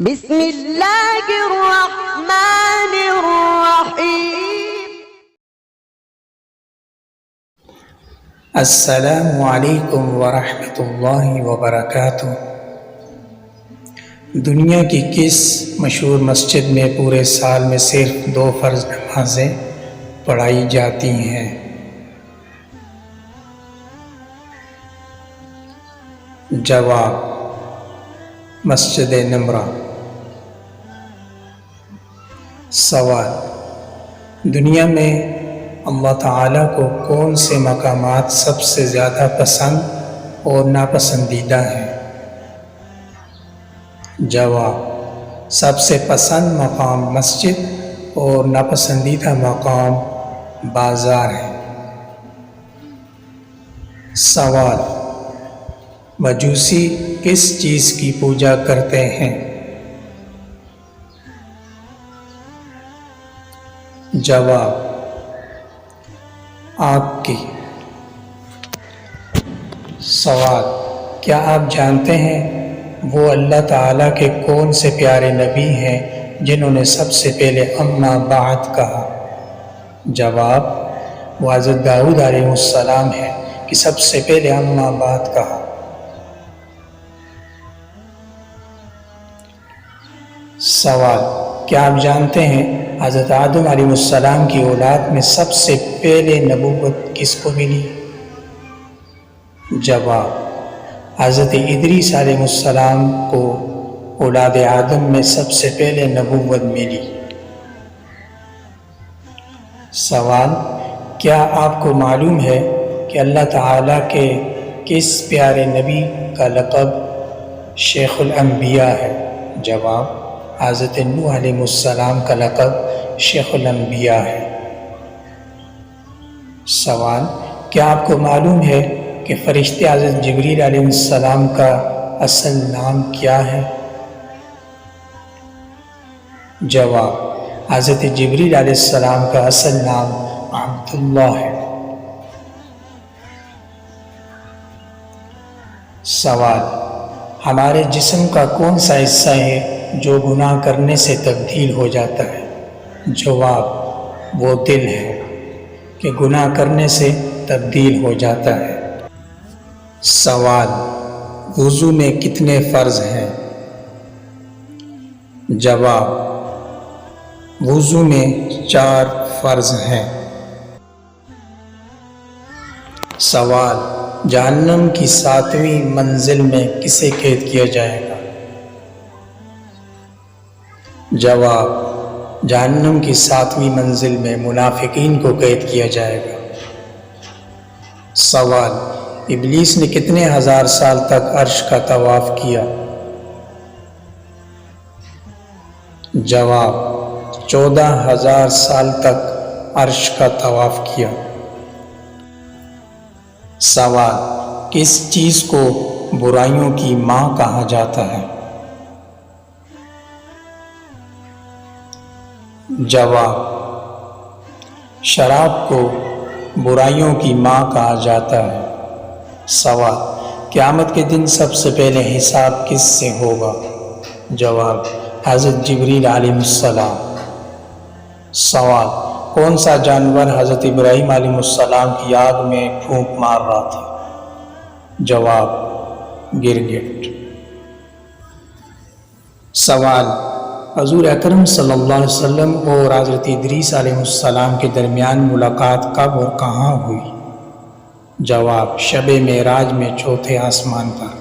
بسم اللہ الرحمن الرحیم۔ السلام علیکم ورحمۃ اللہ وبرکاتہ۔ دنیا کی کس مشہور مسجد میں پورے سال میں صرف 2 فرض نمازیں پڑھائی جاتی ہیں؟ جواب: مسجد نمرہ۔ سوال: دنیا میں اللہ تعالیٰ کو کون سے مقامات سب سے زیادہ پسند اور ناپسندیدہ ہیں؟ جواب: سب سے پسند مقام مسجد اور ناپسندیدہ مقام بازار ہے۔ سوال: مجوسی کس چیز کی پوجا کرتے ہیں؟ جواب: آگ کی۔ سوال: کیا آپ جانتے ہیں وہ اللہ تعالیٰ کے کون سے پیارے نبی ہیں جنہوں نے سب سے پہلے اما بعد کہا؟ جواب: وہ حضرت داؤد علیہ السلام ہے کہ سب سے پہلے اما بعد کہا۔ سوال: کیا آپ جانتے ہیں حضرت آدم علیہ السلام کی اولاد میں سب سے پہلے نبوت کس کو ملی؟ جواب: حضرت ادریس علیہ السلام کو اولاد آدم میں سب سے پہلے نبوت ملی۔ سوال: کیا آپ کو معلوم ہے کہ اللہ تعالیٰ کے کس پیارے نبی کا لقب شیخ الانبیاء ہے؟ جواب: حضرت نوح علیہ السلام کا لقب شیخ الانبیاء ہے۔ سوال: کیا آپ کو معلوم ہے کہ فرشتے حضرت جبریل علیہ السلام کا اصل نام کیا ہے؟ جواب: حضرت جبریل علیہ السلام کا اصل نام عبداللہ ہے۔ سوال: ہمارے جسم کا کون سا حصہ ہے جو گناہ کرنے سے تبدیل ہو جاتا ہے؟ جواب: وہ دل ہے کہ گناہ کرنے سے تبدیل ہو جاتا ہے۔ سوال: وضو میں کتنے فرض ہیں؟ جواب: وضو میں 4 فرض ہیں۔ سوال: جہنم کی 7ویں منزل میں کسے قید کیا جائے گا؟ جواب: جہنم کی 7ویں منزل میں منافقین کو قید کیا جائے گا۔ سوال: ابلیس نے کتنے ہزار سال تک عرش کا طواف کیا؟ جواب: 14,000 سال تک عرش کا طواف کیا۔ سوال: کس چیز کو برائیوں کی ماں کہا جاتا ہے؟ جواب: شراب کو برائیوں کی ماں کہا جاتا ہے۔ سوال: قیامت کے دن سب سے پہلے حساب کس سے ہوگا؟ جواب: حضرت جبریل علیہ السلام۔ سوال: کون سا جانور حضرت ابراہیم علیہ السلام کی آگ میں پھونک مار رہا تھا؟ جواب: گرگٹ۔ سوال: حضور اکرم صلی اللہ علیہ وسلم اور حضرت ادریس علیہ السلام کے درمیان ملاقات کب اور کہاں ہوئی؟ جواب: شب معراج میں 4تھے آسمان پر۔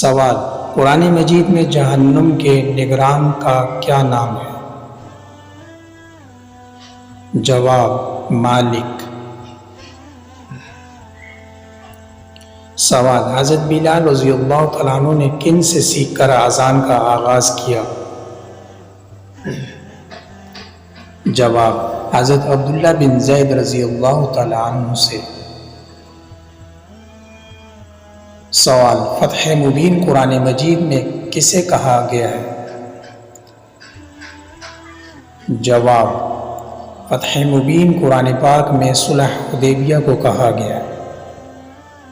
سوال: قرآن مجید میں جہنم کے نگران کا کیا نام ہے؟ جواب: مالک۔ سوال: حضرت بلال رضی اللہ تعالیٰ عنہ نے کن سے سیکھ کر اذان کا آغاز کیا؟ جواب: حضرت عبداللہ بن زید رضی اللہ تعالیٰ عنہ سے۔ سوال: فتح مبین قرآن مجید میں کسے کہا گیا ہے؟ جواب: فتح مبین قرآن پاک میں صلح حدیبیہ کو کہا گیا ہے۔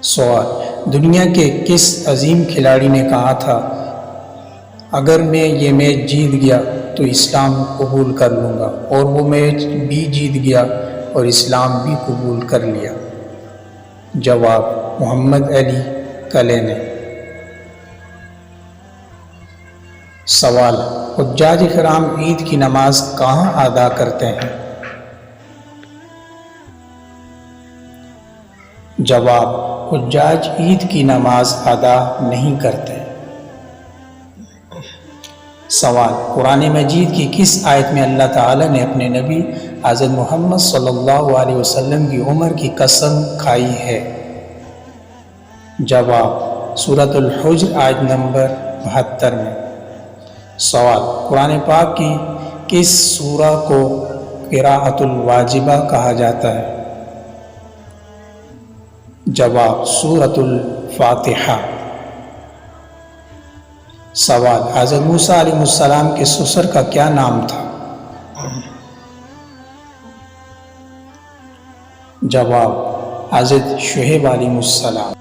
سوال: دنیا کے کس عظیم کھلاڑی نے کہا تھا اگر میں یہ میچ جیت گیا تو اسلام قبول کر لوں گا، اور وہ میچ بھی جیت گیا اور اسلام بھی قبول کر لیا۔ جواب: محمد علی کلینی۔ سوال: حجاج کرام عید کی نماز کہاں ادا کرتے ہیں؟ جواب: حجاج عید کی نماز ادا نہیں کرتے۔ سوال: قرآن مجید کی کس آیت میں اللہ تعالیٰ نے اپنے نبی حضرت محمد صلی اللہ علیہ وسلم کی عمر کی قسم کھائی ہے؟ جواب: سورۃ الحجر آیت نمبر 72 میں۔ سوال: قرآن پاک کی کس سورہ کو قراءۃ الواجبہ کہا جاتا ہے؟ جواب: سورۃ الفاتحہ۔ سوال: حضرت موسیٰ علیہ السلام کے سسر کا کیا نام تھا؟ جواب: حضرت شعیب علیہ السلام۔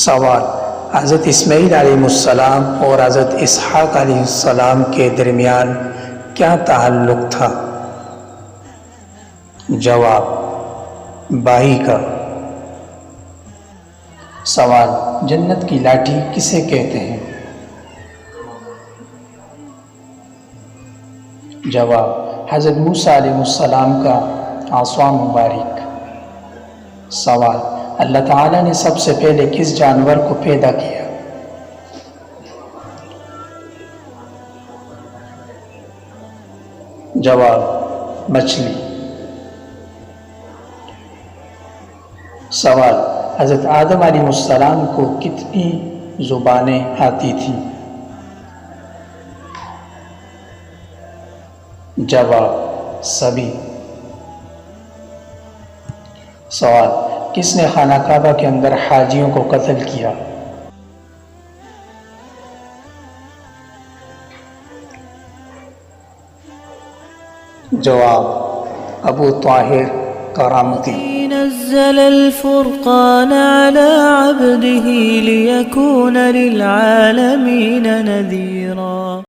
سوال: حضرت اسماعیل علیہ السلام اور حضرت اسحاق علیہ السلام کے درمیان کیا تعلق تھا؟ جواب: بھائی کا۔ سوال: جنت کی لاٹھی کسے کہتے ہیں؟ جواب: حضرت موسیٰ علیہ السلام کا عصا مبارک۔ سوال: اللہ تعالیٰ نے سب سے پہلے کس جانور کو پیدا کیا؟ جواب: مچھلی۔ سوال: حضرت آدم علیہ السلام کو کتنی زبانیں آتی تھیں؟ جواب: سبھی۔ سوال: کس نے خانہ کعبہ کے اندر حاجیوں کو قتل کیا؟ جواب: ابو طاہر کرامتی۔ نزل الفرقان على عبده ليكون للعالمين نذيرا